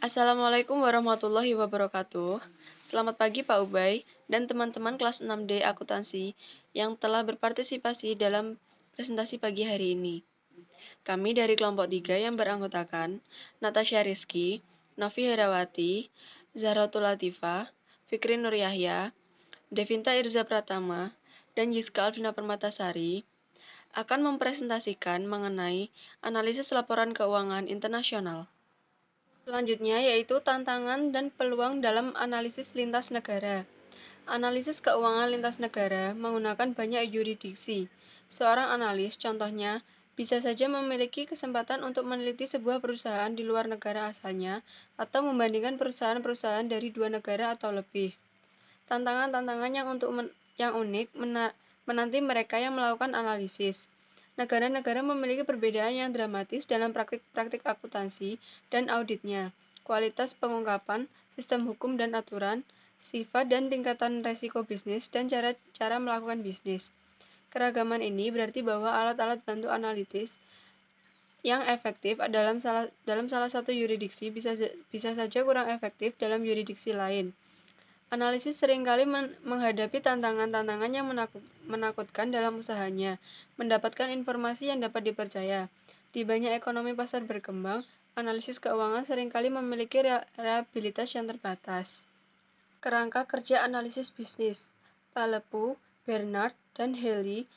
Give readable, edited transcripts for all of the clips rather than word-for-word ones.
Assalamualaikum warahmatullahi wabarakatuh. Selamat pagi Pak Ubay dan teman-teman kelas 6D akuntansi yang telah berpartisipasi dalam presentasi pagi hari ini. Kami dari kelompok 3 yang beranggotakan Natasha Rizky, Novi Herawati, Zahratul Latifah, Fikri Nur Yahya, Devinta Irza Pratama, dan Yiska Alvina Permatasari akan mempresentasikan mengenai analisis laporan keuangan internasional. Selanjutnya yaitu tantangan dan peluang dalam analisis lintas negara. Analisis keuangan lintas negara menggunakan banyak yurisdiksi. Seorang analis, contohnya, bisa saja memiliki kesempatan untuk meneliti sebuah perusahaan di luar negara asalnya atau membandingkan perusahaan-perusahaan dari dua negara atau lebih. Tantangan-tantangan yang unik menanti mereka yang melakukan analisis. Negara-negara memiliki perbedaan yang dramatis dalam praktik akuntansi dan auditnya, kualitas pengungkapan, sistem hukum dan aturan, sifat dan tingkatan resiko bisnis, dan cara melakukan bisnis. Keragaman ini berarti bahwa alat-alat bantu analitis yang efektif dalam salah satu yurisdiksi bisa saja kurang efektif dalam yurisdiksi lain. Analisis seringkali menghadapi tantangan-tantangan yang menakutkan dalam usahanya, mendapatkan informasi yang dapat dipercaya. Di banyak ekonomi pasar berkembang, analisis keuangan seringkali memiliki reliabilitas yang terbatas. Kerangka kerja analisis bisnis. Palepu, Bernard, dan Haley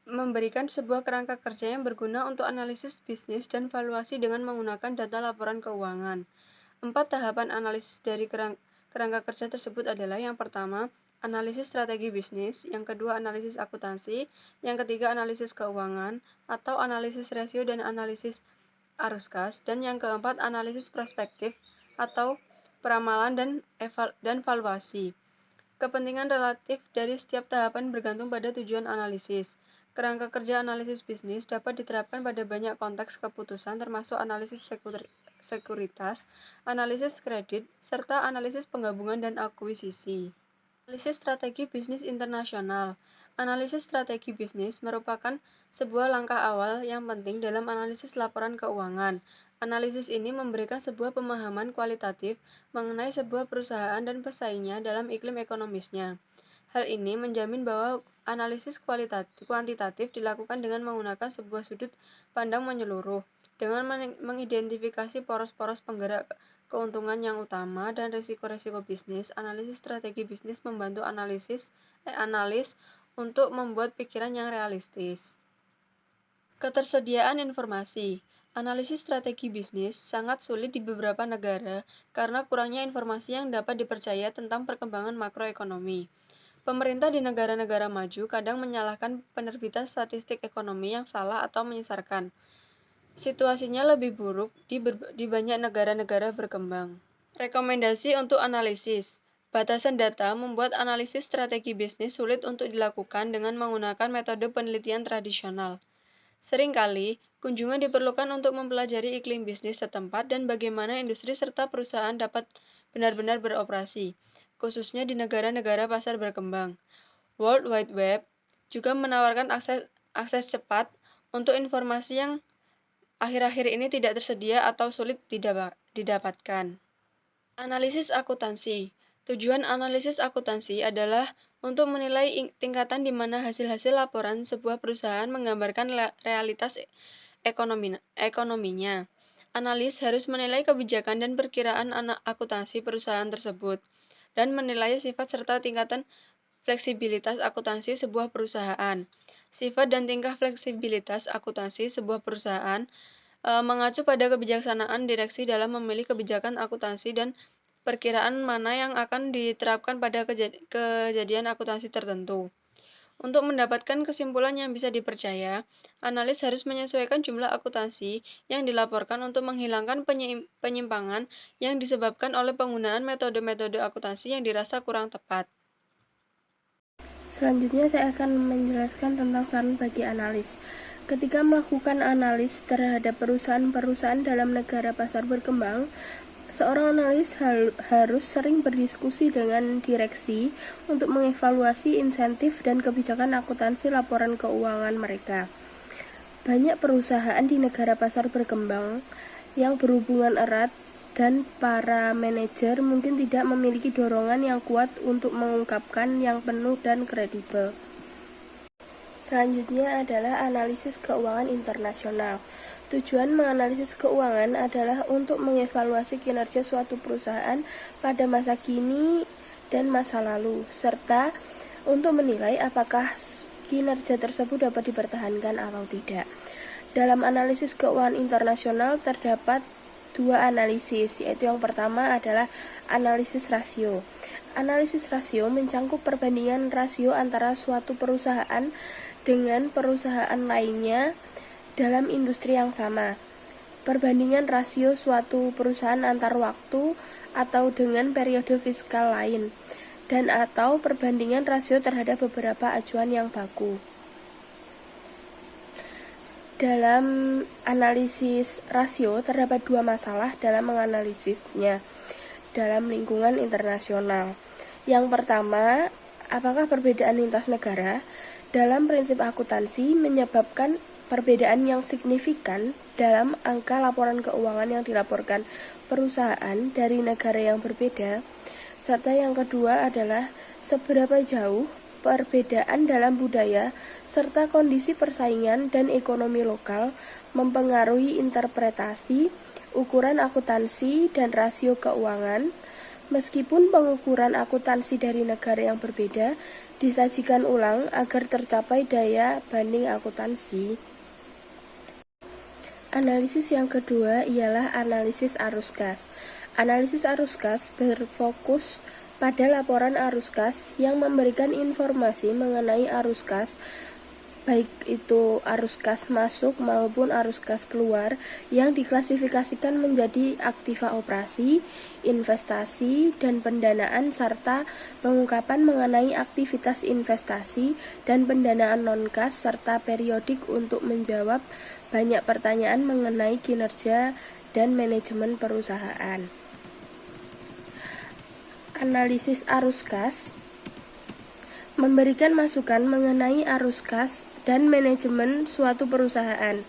memberikan sebuah kerangka kerja yang berguna untuk analisis bisnis dan valuasi dengan menggunakan data laporan keuangan. 4 tahapan analisis dari kerangka kerja tersebut adalah yang pertama, analisis strategi bisnis, yang kedua analisis akuntansi, yang ketiga analisis keuangan atau analisis rasio dan analisis arus kas, dan yang keempat analisis prospektif atau peramalan dan valuasi. Kepentingan relatif dari setiap tahapan bergantung pada tujuan analisis. Kerangka kerja analisis bisnis dapat diterapkan pada banyak konteks keputusan termasuk analisis sekuritas, analisis kredit, serta analisis penggabungan dan akuisisi. Analisis strategi bisnis internasional. Analisis strategi bisnis merupakan sebuah langkah awal yang penting dalam analisis laporan keuangan. Analisis ini memberikan sebuah pemahaman kualitatif mengenai sebuah perusahaan dan pesaingnya dalam iklim ekonomisnya. Hal ini menjamin bahwa analisis kuantitatif dilakukan dengan menggunakan sebuah sudut pandang menyeluruh, dengan mengidentifikasi poros-poros penggerak keuntungan yang utama dan risiko-risiko bisnis. Analisis strategi bisnis membantu analis untuk membuat pikiran yang realistis. Ketersediaan informasi. Analisis strategi bisnis sangat sulit di beberapa negara karena kurangnya informasi yang dapat dipercaya tentang perkembangan makroekonomi. Pemerintah di negara-negara maju kadang menyalahkan penerbitan statistik ekonomi yang salah atau menyesatkan. Situasinya lebih buruk di banyak negara-negara berkembang. Rekomendasi untuk analisis. Batasan data membuat analisis strategi bisnis sulit untuk dilakukan dengan menggunakan metode penelitian tradisional. Seringkali, kunjungan diperlukan untuk mempelajari iklim bisnis setempat dan bagaimana industri serta perusahaan dapat benar-benar beroperasi, khususnya di negara-negara pasar berkembang. World Wide Web juga menawarkan akses cepat untuk informasi yang akhir-akhir ini tidak tersedia atau sulit didapatkan. Analisis akuntansi. Tujuan analisis akuntansi adalah untuk menilai tingkatan di mana hasil-hasil laporan sebuah perusahaan menggambarkan realitas ekonominya. Analis harus menilai kebijakan dan perkiraan akuntansi perusahaan tersebut, dan menilai sifat serta tingkatan fleksibilitas akuntansi sebuah perusahaan. Sifat dan tingkah fleksibilitas akuntansi sebuah perusahaan mengacu pada kebijaksanaan direksi dalam memilih kebijakan akuntansi dan perkiraan mana yang akan diterapkan pada kejadian akuntansi tertentu. Untuk mendapatkan kesimpulan yang bisa dipercaya, analis harus menyesuaikan jumlah akuntansi yang dilaporkan untuk menghilangkan penyimpangan yang disebabkan oleh penggunaan metode-metode akuntansi yang dirasa kurang tepat. Selanjutnya saya akan menjelaskan tentang saran bagi analis. Ketika melakukan analis terhadap perusahaan-perusahaan dalam negara pasar berkembang, seorang analis harus sering berdiskusi dengan direksi untuk mengevaluasi insentif dan kebijakan akuntansi laporan keuangan mereka. Banyak perusahaan di negara pasar berkembang yang berhubungan erat dan para manajer mungkin tidak memiliki dorongan yang kuat untuk mengungkapkan yang penuh dan kredibel. Selanjutnya adalah analisis keuangan internasional. Tujuan menganalisis keuangan adalah untuk mengevaluasi kinerja suatu perusahaan pada masa kini dan masa lalu, serta untuk menilai apakah kinerja tersebut dapat dipertahankan atau tidak. Dalam analisis keuangan internasional terdapat dua analisis, yaitu yang pertama adalah analisis rasio. Analisis rasio mencangkup perbandingan rasio antara suatu perusahaan dengan perusahaan lainnya dalam industri yang sama. Perbandingan rasio suatu perusahaan antar waktu atau dengan periode fiskal lain, dan atau perbandingan rasio terhadap beberapa acuan yang baku. Dalam analisis rasio terdapat dua masalah dalam menganalisisnya dalam lingkungan internasional. Yang pertama, apakah perbedaan lintas negara dalam prinsip akuntansi menyebabkan perbedaan yang signifikan dalam angka laporan keuangan yang dilaporkan perusahaan dari negara yang berbeda? Serta yang kedua adalah seberapa jauh perbedaan dalam budaya serta kondisi persaingan dan ekonomi lokal mempengaruhi interpretasi, ukuran akuntansi, dan rasio keuangan. Meskipun pengukuran akuntansi dari negara yang berbeda disajikan ulang agar tercapai daya banding akuntansi. Analisis yang kedua ialah analisis arus kas. Analisis arus kas berfokus pada laporan arus kas yang memberikan informasi mengenai arus kas, baik itu arus kas masuk maupun arus kas keluar, yang diklasifikasikan menjadi aktiva operasi, investasi, dan pendanaan, serta pengungkapan mengenai aktivitas investasi dan pendanaan non-kas, serta periodik untuk menjawab banyak pertanyaan mengenai kinerja dan manajemen perusahaan. Analisis arus kas memberikan masukan mengenai arus kas dan manajemen suatu perusahaan.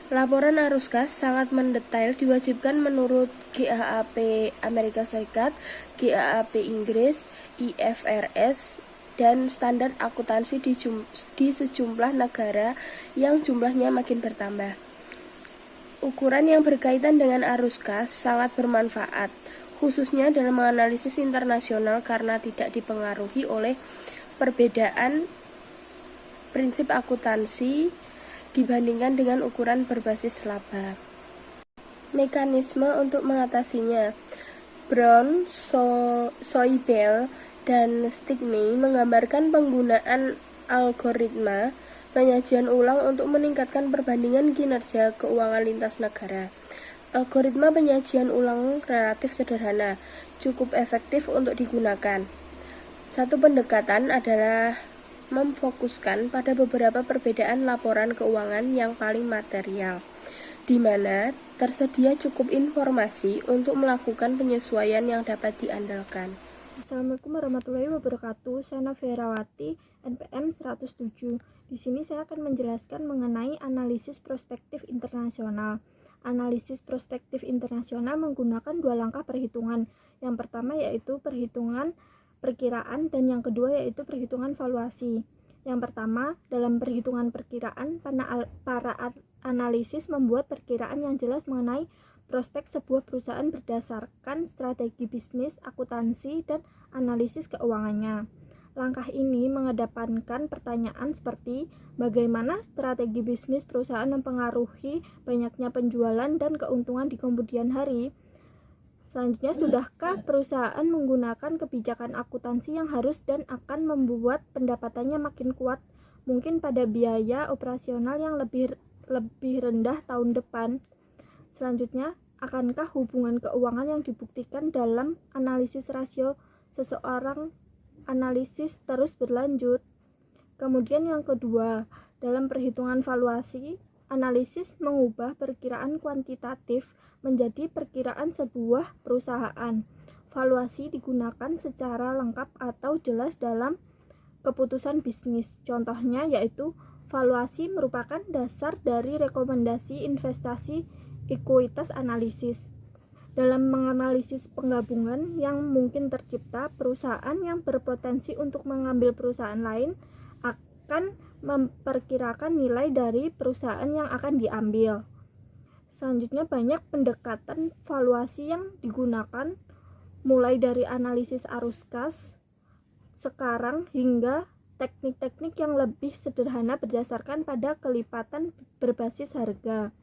Laporan arus kas sangat mendetail dijwajibkan menurut GAAP Amerika Serikat, GAAP Inggris, IFRS, dan standar akuntansi di sejumlah negara yang jumlahnya makin bertambah. Ukuran yang berkaitan dengan arus kas sangat bermanfaat, khususnya dalam menganalisis internasional karena tidak dipengaruhi oleh perbedaan prinsip akuntansi dibandingkan dengan ukuran berbasis laba. Mekanisme untuk mengatasinya. Brown, Soibel, dan Stickney menggambarkan penggunaan algoritma penyajian ulang untuk meningkatkan perbandingan kinerja keuangan lintas negara. Algoritma penyajian ulang relatif sederhana, cukup efektif untuk digunakan. Satu pendekatan adalah memfokuskan pada beberapa perbedaan laporan keuangan yang paling material, di mana tersedia cukup informasi untuk melakukan penyesuaian yang dapat diandalkan. Assalamualaikum warahmatullahi wabarakatuh. Saya Noverawati, NPM 107. Di sini saya akan menjelaskan mengenai analisis prospektif internasional. Analisis prospektif internasional menggunakan dua langkah perhitungan. Yang pertama yaitu perhitungan perkiraan dan yang kedua yaitu perhitungan valuasi. Yang pertama, dalam perhitungan perkiraan, para analisis membuat perkiraan yang jelas mengenai prospek sebuah perusahaan berdasarkan strategi bisnis, akuntansi, dan analisis keuangannya. Langkah ini mengedepankan pertanyaan seperti bagaimana strategi bisnis perusahaan mempengaruhi banyaknya penjualan dan keuntungan di kemudian hari. Selanjutnya, sudahkah perusahaan menggunakan kebijakan akuntansi yang harus dan akan membuat pendapatannya makin kuat, mungkin pada biaya operasional yang lebih rendah tahun depan? Selanjutnya, akankah hubungan keuangan yang dibuktikan dalam analisis rasio seseorang analisis terus berlanjut? Kemudian yang kedua, dalam perhitungan valuasi, analisis mengubah perkiraan kuantitatif menjadi perkiraan sebuah perusahaan. Valuasi digunakan secara lengkap atau jelas dalam keputusan bisnis. Contohnya yaitu valuasi merupakan dasar dari rekomendasi investasi ekuitas analisis. Dalam menganalisis penggabungan yang mungkin tercipta, perusahaan yang berpotensi untuk mengambil perusahaan lain akan memperkirakan nilai dari perusahaan yang akan diambil. Selanjutnya, banyak pendekatan valuasi yang digunakan, mulai dari analisis arus kas sekarang hingga teknik-teknik yang lebih sederhana berdasarkan pada kelipatan berbasis harga.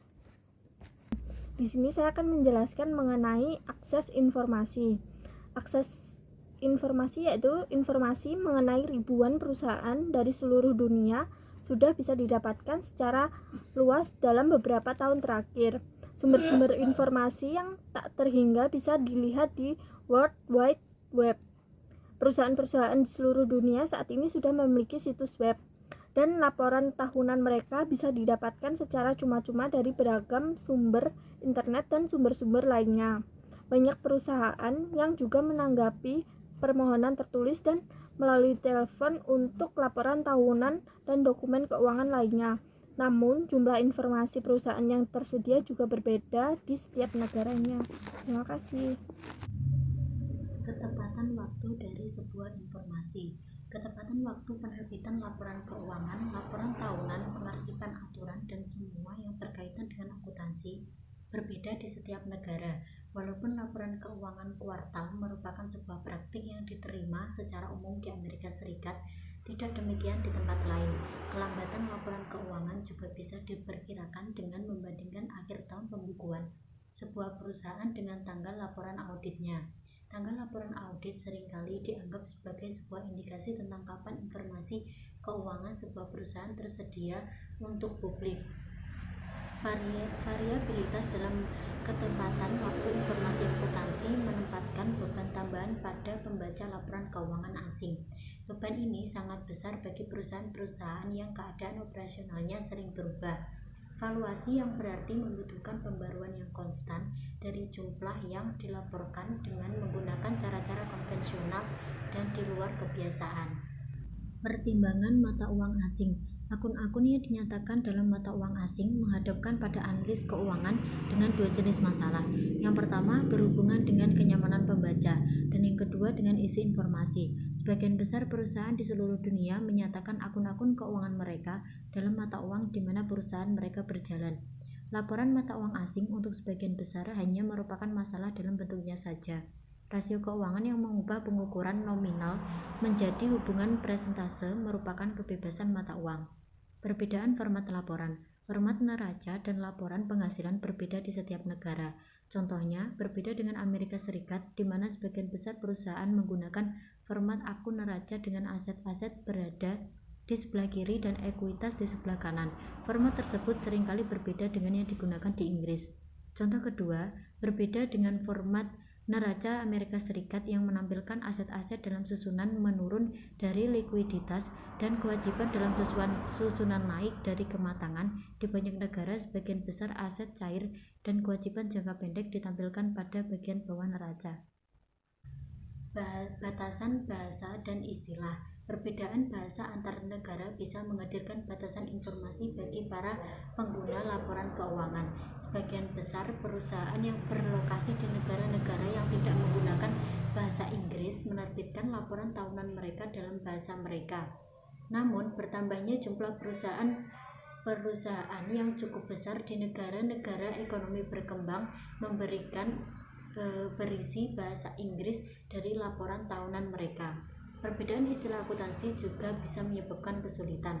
Di sini saya akan menjelaskan mengenai akses informasi. Akses informasi yaitu informasi mengenai ribuan perusahaan dari seluruh dunia sudah bisa didapatkan secara luas dalam beberapa tahun terakhir. Sumber-sumber informasi yang tak terhingga bisa dilihat di World Wide Web. Perusahaan-perusahaan di seluruh dunia saat ini sudah memiliki situs web, dan laporan tahunan mereka bisa didapatkan secara cuma-cuma dari beragam sumber internet dan sumber-sumber lainnya. Banyak perusahaan yang juga menanggapi permohonan tertulis dan melalui telepon untuk laporan tahunan dan dokumen keuangan lainnya. Namun, jumlah informasi perusahaan yang tersedia juga berbeda di setiap negaranya. Terima kasih. Ketepatan waktu dari sebuah informasi. Ketepatan waktu penerbitan laporan keuangan, laporan tahunan, pengarsipan aturan, dan semua yang berkaitan dengan akuntansi berbeda di setiap negara. Walaupun laporan keuangan kuartal merupakan sebuah praktik yang diterima secara umum di Amerika Serikat, tidak demikian di tempat lain. Kelambatan laporan keuangan juga bisa diperkirakan dengan membandingkan akhir tahun pembukuan sebuah perusahaan dengan tanggal laporan auditnya. Tanggal laporan audit seringkali dianggap sebagai sebuah indikasi tentang kapan informasi keuangan sebuah perusahaan tersedia untuk publik. Variabilitas dalam ketepatan waktu informasi akuntansi menempatkan beban tambahan pada pembaca laporan keuangan asing. Beban ini sangat besar bagi perusahaan-perusahaan yang keadaan operasionalnya sering berubah. Valuasi yang berarti membutuhkan pembaruan yang konstan dari jumlah yang dilaporkan dengan menggunakan cara-cara konvensional dan di luar kebiasaan. Pertimbangan mata uang asing. Akun-akun yang dinyatakan dalam mata uang asing menghadapkan pada analis keuangan dengan dua jenis masalah. Yang pertama berhubungan dengan kenyamanan pembaca, dan yang kedua dengan isi informasi. Sebagian besar perusahaan di seluruh dunia menyatakan akun-akun keuangan mereka dalam mata uang di mana perusahaan mereka berjalan. Laporan mata uang asing untuk sebagian besar hanya merupakan masalah dalam bentuknya saja. Rasio keuangan yang mengubah pengukuran nominal menjadi hubungan persentase merupakan kebebasan mata uang. Perbedaan format laporan. Format neraca dan laporan penghasilan berbeda di setiap negara. Contohnya, berbeda dengan Amerika Serikat, di mana sebagian besar perusahaan menggunakan format akun neraca dengan aset-aset berada di sebelah kiri dan ekuitas di sebelah kanan. Format tersebut seringkali berbeda dengan yang digunakan di Inggris. Contoh kedua, berbeda dengan format neraca Amerika Serikat yang menampilkan aset-aset dalam susunan menurun dari likuiditas dan kewajiban dalam susunan naik dari kematangan. Di banyak negara, sebagian besar aset cair dan kewajiban jangka pendek ditampilkan pada bagian bawah neraca. Batasan bahasa dan istilah. Perbedaan bahasa antar negara bisa menghadirkan batasan informasi bagi para pengguna laporan keuangan. Sebagian besar perusahaan yang berlokasi di negara-negara yang tidak menggunakan bahasa Inggris menerbitkan laporan tahunan mereka dalam bahasa mereka. Namun, bertambahnya jumlah perusahaan yang cukup besar di negara-negara ekonomi berkembang memberikan berisi bahasa Inggris dari laporan tahunan mereka. Perbedaan istilah akuntansi juga bisa menyebabkan kesulitan.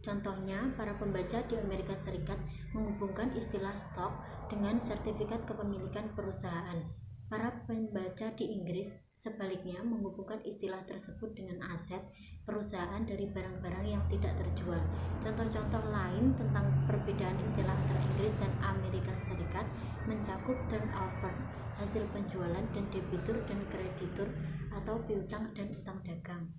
Contohnya, para pembaca di Amerika Serikat menghubungkan istilah stok dengan sertifikat kepemilikan perusahaan. Para pembaca di Inggris sebaliknya menghubungkan istilah tersebut dengan aset perusahaan dari barang-barang yang tidak terjual. Contoh-contoh lain tentang perbedaan istilah antara Inggris dan Amerika Serikat mencakup turnover, hasil penjualan, dan debitur dan kreditur atau piutang dan utang dagang.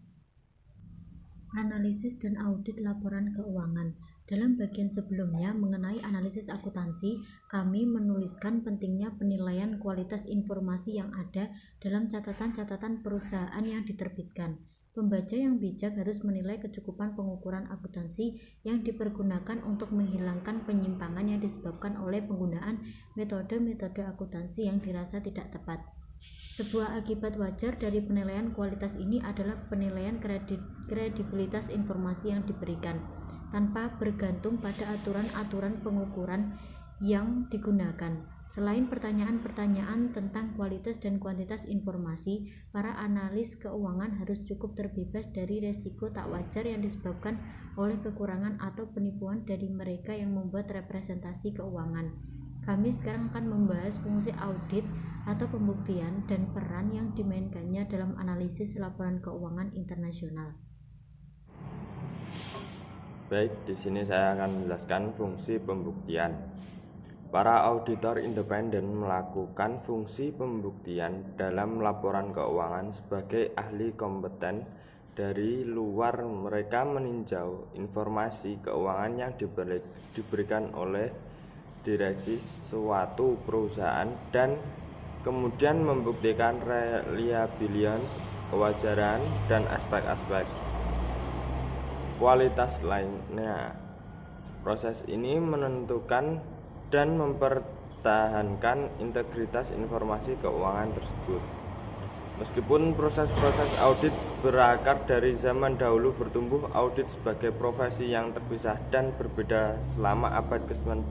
Analisis dan audit laporan keuangan. Dalam bagian sebelumnya mengenai analisis akuntansi, kami menuliskan pentingnya penilaian kualitas informasi yang ada dalam catatan-catatan perusahaan yang diterbitkan. Pembaca yang bijak harus menilai kecukupan pengukuran akuntansi yang dipergunakan untuk menghilangkan penyimpangan yang disebabkan oleh penggunaan metode-metode akuntansi yang dirasa tidak tepat. Sebuah akibat wajar dari penilaian kualitas ini adalah penilaian kredibilitas informasi yang diberikan, tanpa bergantung pada aturan-aturan pengukuran yang digunakan. Selain pertanyaan-pertanyaan tentang kualitas dan kuantitas informasi, para analis keuangan harus cukup terbebas dari resiko tak wajar yang disebabkan oleh kekurangan atau penipuan dari mereka yang membuat representasi keuangan. Kami sekarang akan membahas fungsi audit atau pembuktian dan peran yang dimainkannya dalam analisis laporan keuangan internasional. Baik, di sini saya akan menjelaskan fungsi pembuktian. Para auditor independen melakukan fungsi pembuktian dalam laporan keuangan sebagai ahli kompeten. Dari luar, mereka meninjau informasi keuangan yang diberikan oleh direksi suatu perusahaan dan kemudian membuktikan reliabilitas, kewajaran, dan aspek-aspek kualitas lainnya. Proses ini menentukan dan mempertahankan integritas informasi keuangan tersebut. Meskipun proses-proses audit berakar dari zaman dahulu, bertumbuh audit sebagai profesi yang terpisah dan berbeda selama abad ke-19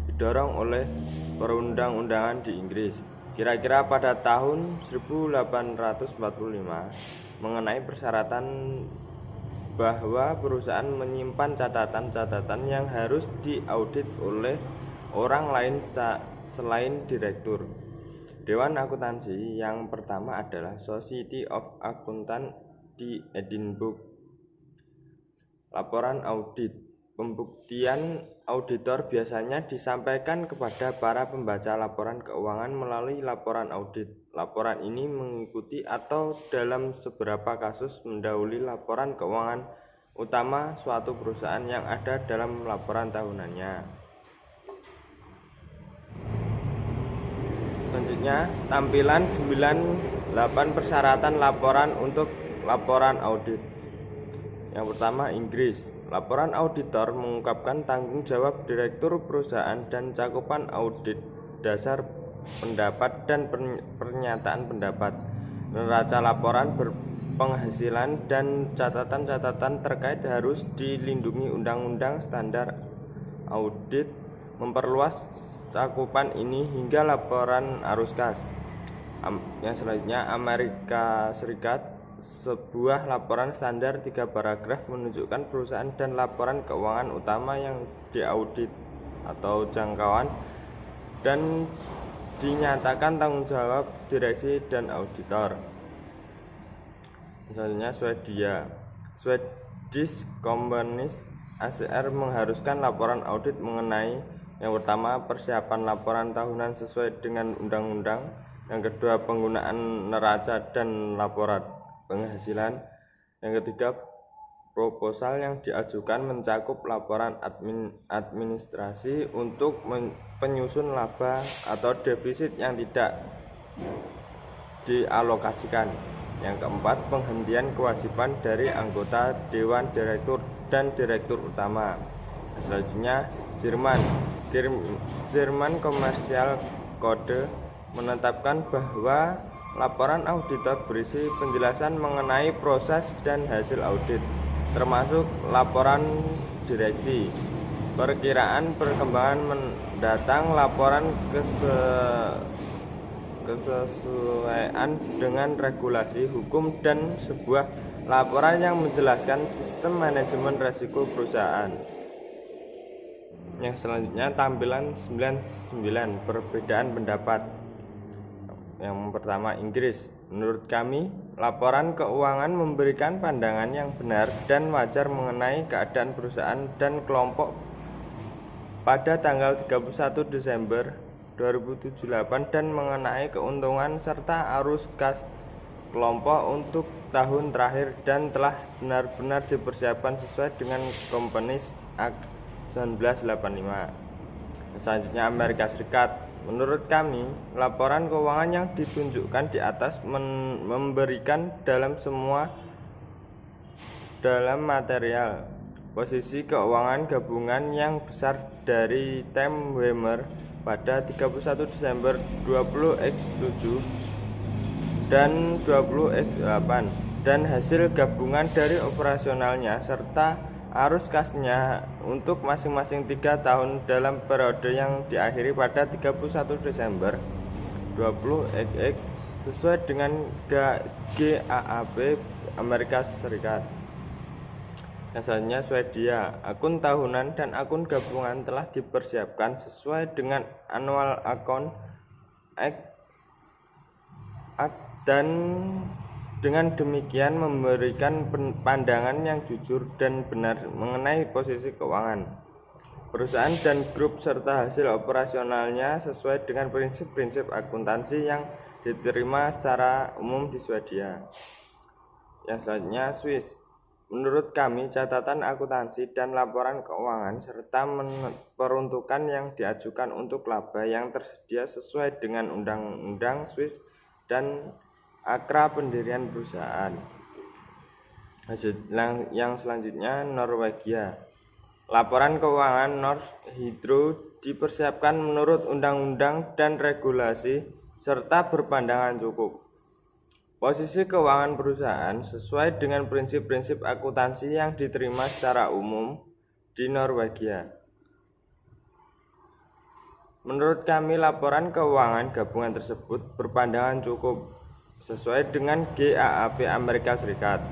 didorong oleh perundang-undangan di Inggris. Kira-kira pada tahun 1845 mengenai persyaratan bahwa perusahaan menyimpan catatan-catatan yang harus diaudit oleh orang lain selain direktur. Dewan Akuntansi yang pertama adalah Society of Accountants di Edinburgh. Laporan audit. Pembuktian auditor biasanya disampaikan kepada para pembaca laporan keuangan melalui laporan audit. Laporan ini mengikuti atau dalam beberapa kasus mendahului laporan keuangan utama suatu perusahaan yang ada dalam laporan tahunannya. Selanjutnya, tampilan 98 persyaratan laporan untuk laporan audit. Yang pertama, Inggris. Laporan auditor mengungkapkan tanggung jawab direktur perusahaan dan cakupan audit, dasar pendapat dan pernyataan pendapat, neraca laporan berpenghasilan dan catatan-catatan terkait harus dilindungi undang-undang standar audit, memperluas cakupan ini hingga laporan arus kas. Yang selanjutnya, Amerika Serikat. Sebuah laporan standar 3 paragraf menunjukkan perusahaan dan laporan keuangan utama yang diaudit atau jangkauan dan dinyatakan tanggung jawab direksi dan auditor. Misalnya Swedia. Swedish Companies ACR mengharuskan laporan audit mengenai yang pertama, persiapan laporan tahunan sesuai dengan undang-undang. Yang kedua, penggunaan neraca dan laporan penghasilan. Yang ketiga, proposal yang diajukan mencakup laporan administrasi untuk penyusun laba atau defisit yang tidak dialokasikan. Yang keempat, penghentian kewajiban dari anggota dewan direktur dan direktur utama. Selanjutnya, Jerman Commercial Code menetapkan bahwa laporan auditor berisi penjelasan mengenai proses dan hasil audit, termasuk laporan direksi, perkiraan perkembangan mendatang, laporan kesesuaian dengan regulasi hukum, dan sebuah laporan yang menjelaskan sistem manajemen risiko perusahaan. Yang selanjutnya, tampilan 99 perbedaan pendapat. Yang pertama, Inggris. Menurut kami, laporan keuangan memberikan pandangan yang benar dan wajar mengenai keadaan perusahaan dan kelompok pada tanggal 31 Desember 2078 dan mengenai keuntungan serta arus kas kelompok untuk tahun terakhir dan telah benar-benar dipersiapkan sesuai dengan Companies Act 1985. Selanjutnya, Amerika Serikat. Menurut kami, laporan keuangan yang ditunjukkan di atas memberikan dalam semua dalam material. Posisi keuangan gabungan yang besar dari Time Warner pada 31 Desember 20x7 dan 20x8 dan hasil gabungan dari operasionalnya serta arus kasnya untuk masing-masing 3 tahun dalam periode yang diakhiri pada 31 Desember 20XX sesuai dengan GAAP Amerika Serikat. Yang selanjutnya Swedia, akun tahunan dan akun gabungan telah dipersiapkan sesuai dengan annual account act dan dengan demikian memberikan pandangan yang jujur dan benar mengenai posisi keuangan perusahaan dan grup serta hasil operasionalnya sesuai dengan prinsip-prinsip akuntansi yang diterima secara umum di Swedia. Yang selanjutnya Swiss. Menurut kami, catatan akuntansi dan laporan keuangan serta peruntukan yang diajukan untuk laba yang tersedia sesuai dengan undang-undang Swiss dan akra pendirian perusahaan. Yang selanjutnya Norwegia. Laporan keuangan Norsk Hydro dipersiapkan menurut undang-undang dan regulasi serta berpandangan cukup. Posisi keuangan perusahaan sesuai dengan prinsip-prinsip akuntansi yang diterima secara umum di Norwegia. Menurut kami, laporan keuangan gabungan tersebut berpandangan cukup sesuai dengan GAAP Amerika Serikat.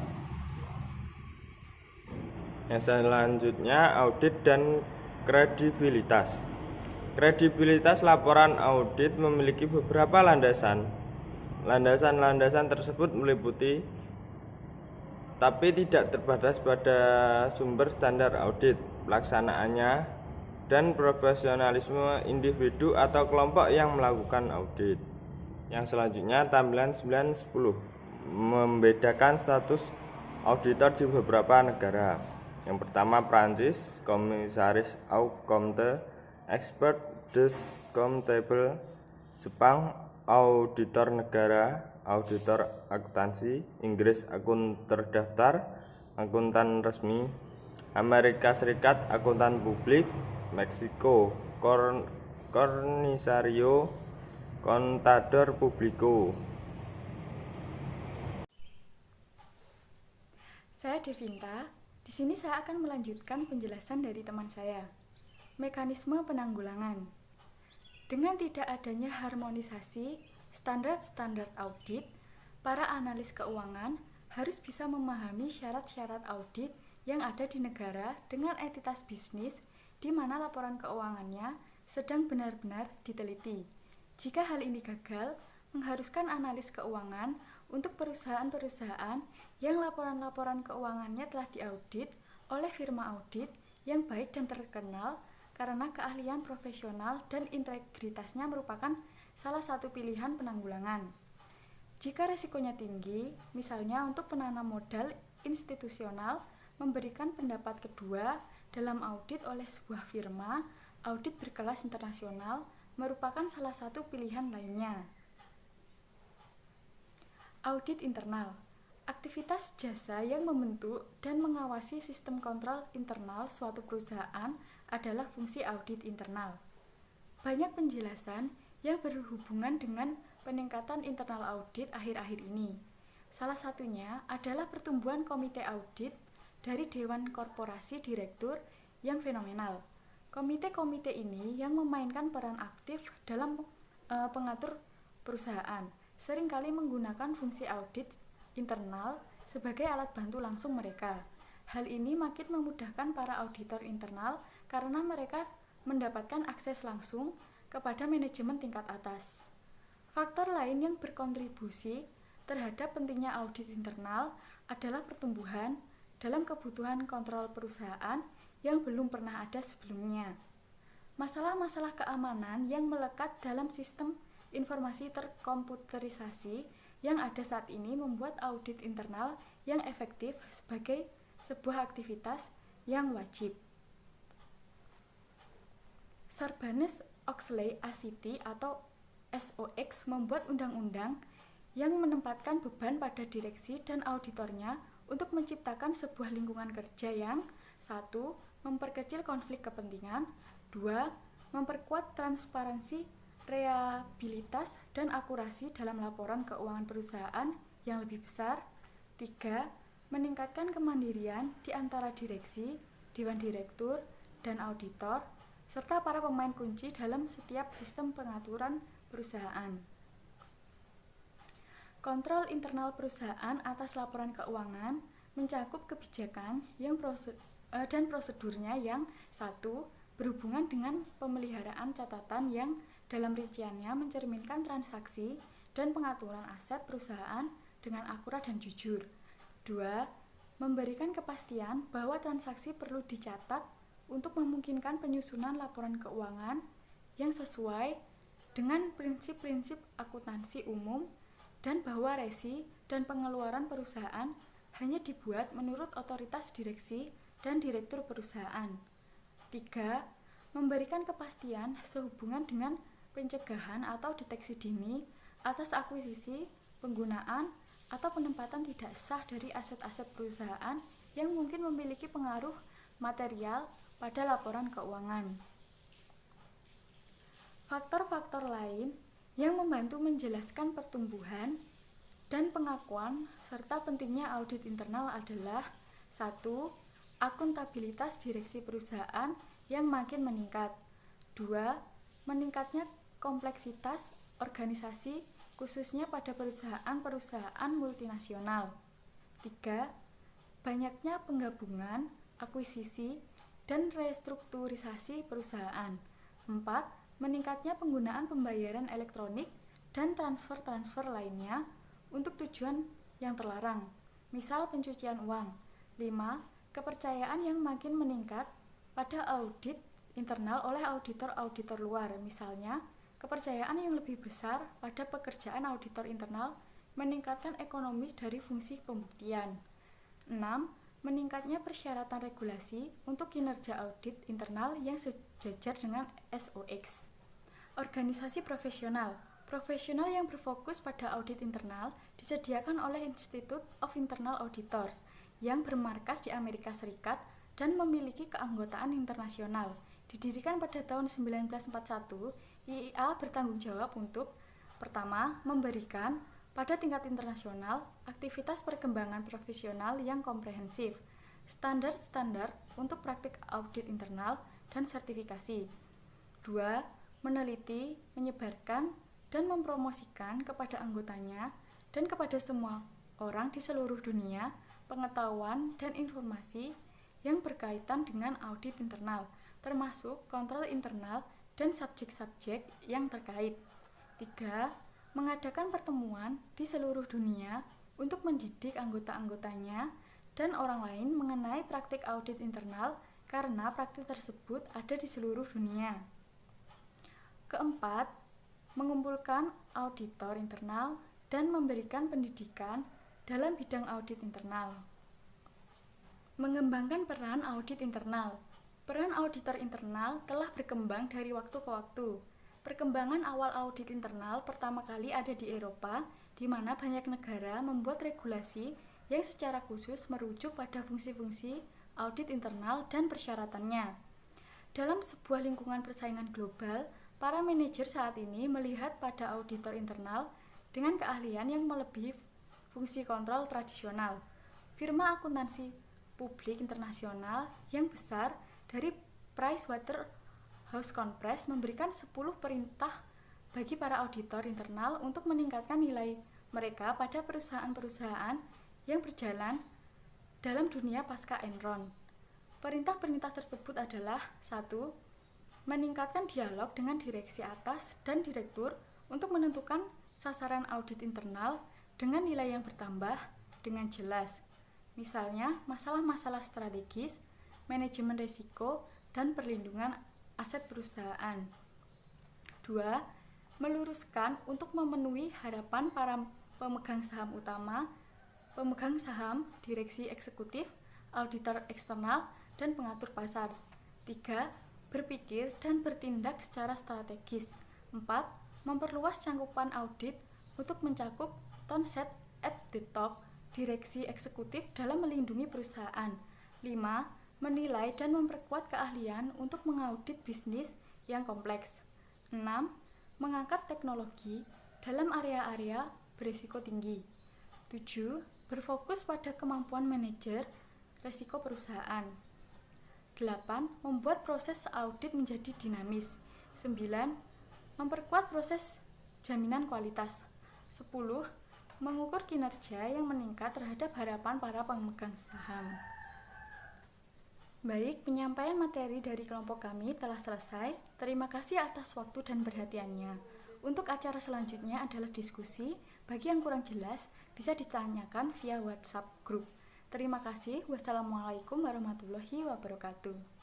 Yang selanjutnya audit dan kredibilitas. Kredibilitas laporan audit memiliki beberapa landasan. Landasan-landasan tersebut meliputi tapi tidak terbatas pada sumber standar audit, pelaksanaannya, dan profesionalisme individu atau kelompok yang melakukan audit. Yang selanjutnya tampilan 9-10 membedakan status auditor di beberapa negara. Yang pertama Prancis, Komisaris aux Comptes, Expert des Comptables. Jepang, auditor negara, auditor akuntansi. Inggris, akun terdaftar, akuntan resmi. Amerika Serikat, akuntan publik. Meksiko, Comisario Contador Publico. Saya Devinta. Di sini saya akan melanjutkan penjelasan dari teman saya. Mekanisme penanggulangan. Dengan tidak adanya harmonisasi standar-standar audit, para analis keuangan harus bisa memahami syarat-syarat audit yang ada di negara dengan entitas bisnis di mana laporan keuangannya sedang benar-benar diteliti. Jika hal ini gagal, mengharuskan analis keuangan untuk perusahaan-perusahaan yang laporan-laporan keuangannya telah diaudit oleh firma audit yang baik dan terkenal karena keahlian profesional dan integritasnya merupakan salah satu pilihan penanggulangan. Jika risikonya tinggi, misalnya untuk penanam modal institusional, memberikan pendapat kedua dalam audit oleh sebuah firma audit berkelas internasional merupakan salah satu pilihan lainnya. Audit internal. Aktivitas jasa yang membentuk dan mengawasi sistem kontrol internal suatu perusahaan adalah fungsi audit internal. Banyak penjelasan yang berhubungan dengan peningkatan internal audit akhir-akhir ini. Salah satunya adalah pertumbuhan komite audit dari Dewan Korporasi Direktur yang fenomenal. Komite-komite ini yang memainkan peran aktif dalam pengatur perusahaan, seringkali menggunakan fungsi audit internal sebagai alat bantu langsung mereka. Hal ini makin memudahkan para auditor internal karena mereka mendapatkan akses langsung kepada manajemen tingkat atas. Faktor lain yang berkontribusi terhadap pentingnya audit internal adalah pertumbuhan dalam kebutuhan kontrol perusahaan yang belum pernah ada sebelumnya. Masalah-masalah keamanan yang melekat dalam sistem informasi terkomputerisasi yang ada saat ini membuat audit internal yang efektif sebagai sebuah aktivitas yang wajib. Sarbanes-Oxley ACT atau SOX membuat undang-undang yang menempatkan beban pada direksi dan auditornya untuk menciptakan sebuah lingkungan kerja yang 1. Memperkecil konflik kepentingan, 2. Memperkuat transparansi, reliabilitas, dan akurasi dalam laporan keuangan perusahaan yang lebih besar, 3. Meningkatkan kemandirian di antara direksi, dewan direktur, dan auditor, serta para pemain kunci dalam setiap sistem pengaturan perusahaan. Kontrol internal perusahaan atas laporan keuangan mencakup kebijakan dan prosedurnya yang 1. Berhubungan dengan pemeliharaan catatan yang dalam rinciannya mencerminkan transaksi dan pengaturan aset perusahaan dengan akurat dan jujur. 2. Memberikan kepastian bahwa transaksi perlu dicatat untuk memungkinkan penyusunan laporan keuangan yang sesuai dengan prinsip-prinsip akuntansi umum dan bahwa resi dan pengeluaran perusahaan hanya dibuat menurut otoritas direksi dan direktur perusahaan. 3. Memberikan kepastian sehubungan dengan pencegahan atau deteksi dini atas akuisisi, penggunaan, atau penempatan tidak sah dari aset-aset perusahaan yang mungkin memiliki pengaruh material pada laporan keuangan. Faktor-faktor lain yang membantu menjelaskan pertumbuhan dan pengakuan serta pentingnya audit internal adalah 1. Akuntabilitas direksi perusahaan yang makin meningkat, 2. Meningkatnya kompleksitas organisasi khususnya pada perusahaan-perusahaan multinasional, 3. Banyaknya penggabungan, akuisisi, dan restrukturisasi perusahaan, 4. Meningkatnya penggunaan pembayaran elektronik dan transfer-transfer lainnya untuk tujuan yang terlarang, misal pencucian uang, 5. Kepercayaan yang makin meningkat pada audit internal oleh auditor-auditor luar, misalnya kepercayaan yang lebih besar pada pekerjaan auditor internal meningkatkan ekonomis dari fungsi pembuktian. 6. Meningkatnya persyaratan regulasi untuk kinerja audit internal yang sejajar dengan SOX. Organisasi profesional. Profesional yang berfokus pada audit internal disediakan oleh Institute of Internal Auditors yang bermarkas di Amerika Serikat dan memiliki keanggotaan internasional. Didirikan pada tahun 1941, IIA bertanggung jawab untuk pertama, memberikan pada tingkat internasional aktivitas perkembangan profesional yang komprehensif, standar-standar untuk praktik audit internal dan sertifikasi. 2. Meneliti, menyebarkan, dan mempromosikan kepada anggotanya dan kepada semua orang di seluruh dunia pengetahuan dan informasi yang berkaitan dengan audit internal, termasuk kontrol internal dan subjek-subjek yang terkait. 3. Mengadakan pertemuan di seluruh dunia untuk mendidik anggota-anggotanya dan orang lain mengenai praktik audit internal karena praktik tersebut ada di seluruh dunia. Keempat, mengumpulkan auditor internal dan memberikan pendidikan dalam bidang audit internal. Mengembangkan peran audit internal. Peran auditor internal telah berkembang dari waktu ke waktu. Perkembangan awal audit internal pertama kali ada di Eropa, di mana banyak negara membuat regulasi yang secara khusus merujuk pada fungsi-fungsi audit internal dan persyaratannya. Dalam sebuah lingkungan persaingan global, para manajer saat ini melihat pada auditor internal dengan keahlian yang melebihi fungsi kontrol tradisional. Firma akuntansi publik internasional yang besar dari PricewaterhouseCoopers memberikan 10 perintah bagi para auditor internal untuk meningkatkan nilai mereka pada perusahaan-perusahaan yang berjalan dalam dunia pasca Enron. Perintah-perintah tersebut adalah 1. Meningkatkan dialog dengan direksi atas dan direktur untuk menentukan sasaran audit internal dengan nilai yang bertambah dengan jelas. Misalnya, masalah-masalah strategis, manajemen risiko, dan perlindungan aset perusahaan. 2. Meluruskan untuk memenuhi harapan para pemegang saham utama, pemegang saham, direksi eksekutif, auditor eksternal, dan pengatur pasar. 3. Berpikir dan bertindak secara strategis. 4. Memperluas cangkupan audit untuk mencakup tone set at the top direksi eksekutif dalam melindungi perusahaan. 5. Menilai dan memperkuat keahlian untuk mengaudit bisnis yang kompleks. 6. Mengangkat teknologi dalam area-area berisiko tinggi. 7. Berfokus pada kemampuan manajer risiko perusahaan. 8. Membuat proses audit menjadi dinamis. 9. Memperkuat proses jaminan kualitas. 10. Mengukur kinerja yang meningkat terhadap harapan para pemegang saham. Baik, penyampaian materi dari kelompok kami telah selesai. Terima kasih atas waktu dan perhatiannya. Untuk acara selanjutnya adalah diskusi. Bagi yang kurang jelas, bisa ditanyakan via WhatsApp group. Terima kasih. Wassalamualaikum warahmatullahi wabarakatuh.